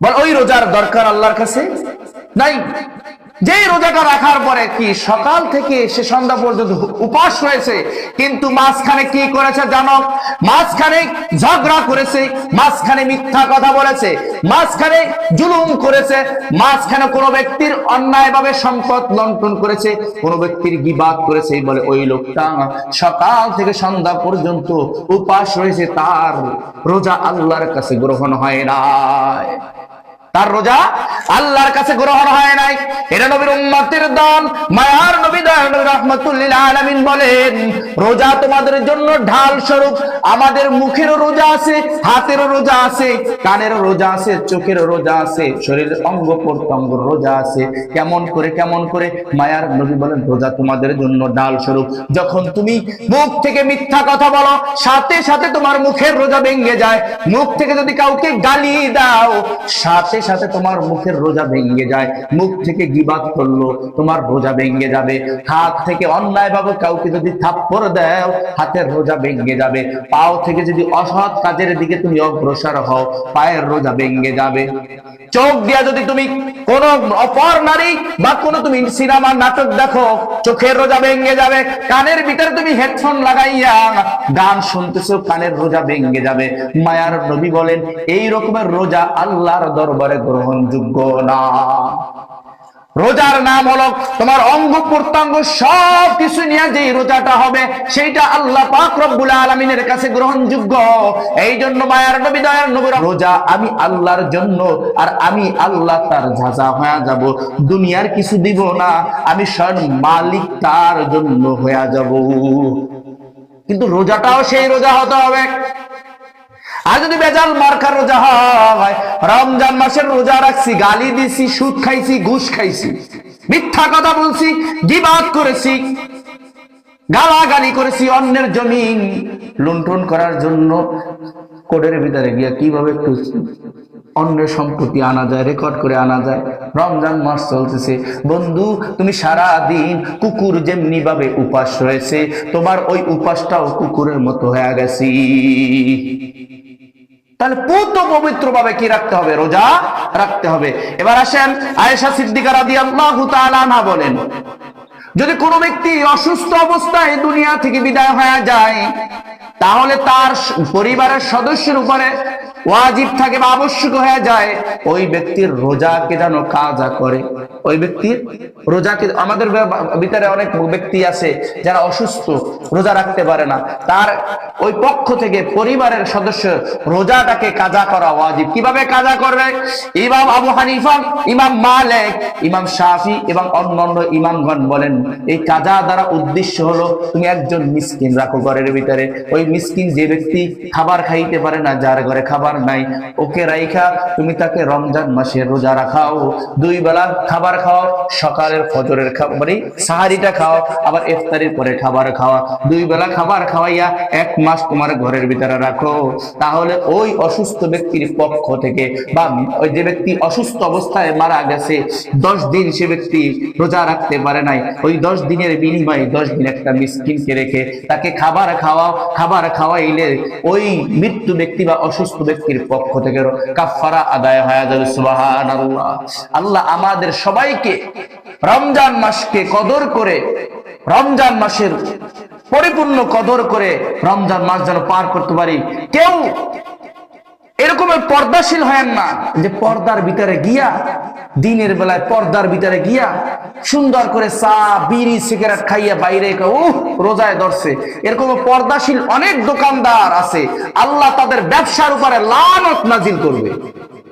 বল ওই রোজার দরকার আল্লাহর কাছে নাই। যেই রোজাটা রাখার পরে কি সকাল থেকে সে সন্ধ্যা পর্যন্ত উপাস হয়েছে, কিন্তু মাঝখানে কি করেছে জানো? মাঝখানে ঝগড়া করেছে, মাঝখানে মিথ্যা কথা বলেছে, মাঝখানে জুলুম করেছে, মাঝখানে কোনো ব্যক্তির অন্যায়ভাবে সম্পদ লুণ্ঠন করেছে, কোনো ব্যক্তির গীবাত করেছে, বলে ওই লোকটা সকাল থেকে সন্ধ্যা পর্যন্ত উপাস রয়েছে, তার রোজা আল্লাহর কাছে গ্রহণ হয় না। তার রোজা আল্লাহর কাছে গ্রহণ হয় নাই। এটা নবীর উম্মতের দল, মায়ার নবী দয়ার নবী রাহমাতুল লিল আলামিন বলেন, রোজা তোমাদের জন্য ঢাল স্বরূপ। আমাদের মুখেরও রোজা আছে, হাতেরও রোজা আছে, কানেরও রোজা আছে, চোখেরও রোজা আছে, শরীরের অঙ্গ প্রত্যঙ্গের রোজা আছে। কেমন করে মায়ার নবী বলেন, রোজা তোমাদের জন্য ঢাল স্বরূপ। যখন তুমি মুখ থেকে মিথ্যা কথা বলো, সাথে সাথে তোমার মুখের রোজা ভেঙে যায়। মুখ থেকে যদি কাউকে গালি দাও, সাথে সাথে তোমার মুখের রোজা ভেঙে যায়। মুখ থেকে গীবাত করলো, তোমার রোজা ভেঙে যাবে। হাত থেকে অন্যায়ভাবে কাউকে যদি থাপ্পড় দাও, হাতের রোজা ভেঙে যাবে। পাও থেকে যদি অসৎ কাজের দিকে তুমি অগ্রসর হও, পায়ের রোজা ভেঙে যাবে। চোখ দিয়া যদি তুমি কোন অপর নারী বা কোন তুমি সিনেমা নাটক দেখো, চোখের রোজা ভেঙে যাবে। কানের ভিতরে তুমি হেডফোন লাগাইয়া গান শুনতেছো, কানের রোজা ভেঙে যাবে। মায়ার নবী বলেন, এই রকমের রোজা আল্লাহর দরবারে গ্রহণযোগ্য না। রোজার নাম হলো তোমার অঙ্গ প্রত্যঙ্গ সব কিছু নিয়ে যে রোজাটা হবে, সেইটা আল্লাহ পাক রব্বুল আলামিনের কাছে গ্রহণযোগ্য। এই জন্য মায়ার নবী দয়ার নবী, রোজা আমি আল্লাহর জন্য, আর আমি আল্লাহ তার ঝাঁঝা হয়ে যাব। দুনিয়ার কিছু দিব না, আমি স্বয়ং মালিক তার জন্য হয়ে যাব। কিন্তু রোজাটাও সেই রোজা হতে হবে। আর যদি বেজাল মার্কার রোজা হয়, রমজান মাসের রোজা রাখছি, গালি দিছি, সুদ খাইছি, ঘুষ খাইছি, মিথ্যা কথা বলছি, গীবাত করেছি, গালাগালি করেছি, অন্যের জমিন লুণ্ঠন করার জন্য কোর্টের ভিতরে গিয়া কিভাবে একটু অন্যের সম্পত্তি আনা যায়, রেকর্ড করে আনা যায়। রমজান মাস চলতেছে বন্ধু, তুমি সারা দিন কুকুর যেমনি ভাবে উপাস রয়েছে, তোমার ওই উপাসটাও কুকুরের মতো হয়ে গেছি। তাহলে পুত পবিত্র ভাবে কি রাখতে হবে? রোজা রাখতে হবে। এবার আসেন, আয়েশা সিদ্দিকা রাদিয়াল্লাহু তাআলা আনহা বলেন, যদি কোনো ব্যক্তি অসুস্থ অবস্থায় দুনিয়া থেকে বিদায় হয়ে যায়, তাহলে তার পরিবারের সদস্যের উপরে ওয়াজিব থাকে বা আবশ্যক হয়ে যায় ওই ব্যক্তির রোজাকে যেন কাজা করে। ওই ব্যক্তির রোজাকে, আমাদের ভিতরে অনেক ব্যক্তি আছে যারা অসুস্থ, রোজা রাখতে পারে না, তার ওই পক্ষ থেকে পরিবারের সদস্য রোজাটাকে কাজা করা ওয়াজিব। কিভাবে কাজা করবে? ইমাম আবু হানিফা, ইমাম মালিক, ইমাম শাফি এবং অন্যান্য ইমামগণ বলেন, এই কাজা দ্বারা উদ্দেশ্য হলো তুমি একজন মিসকিন রাখো ঘরের ভিতরে। ওই মিসকিন যে ব্যক্তি খাবার খাইতে পারে না, যার ঘরে খাবার নাই, ওকে রাইখা তুমি তাকে রমজান মাসে রোজা রাখাও। 2 বেলা খাবার খাও, সকালের ফজরের খাবার সাহারিটা খাও, আবার ইফতারের পরে খাবার খাওয়া, 2 বেলা খাবার খাওয়াইয়া 1 মাস তোমার ঘরের ভিতরে রাখো। তাহলে ওই অসুস্থ ব্যক্তির পক্ষ থেকে, বা ওই যে ব্যক্তি অসুস্থ অবস্থায় মারা গেছে, 10 দিন সে ব্যক্তি রোজা রাখতে পারে নাই, ওই 10 দিনের বিনিময়ে 10 দিন একটা মিসকিনকে রেখে তাকে খাবার খাওয়াও। খাবার খাওয়াইলে ওই মৃত্যু ব্যক্তি বা অসুস্থ ব্যক্তির পক্ষ থেকে কাফারা আদায় হয়ে যাবে। সুবহানাল্লাহ। আল্লাহ আমাদের সবাইকে রমজান মাসকে কদর করে, রমজান মাসের পরিপূর্ণ কদর করে রমজান মাস যেন পার করতে পারি। কেউ এরকমের পর্দাশীল হয় না যে পর্দার ভিতরে গিয়া, দিনের বেলায় পর্দার ভিতরে গিয়া সুন্দর করে চা বিড়ি সিগারেট খাইয়া বাইরে রোজায় ধরছে। এরকম পর্দাশীল অনেক দোকানদার আছে, আল্লাহ তাদের ব্যবসার উপরে লানত নাজিল করবে।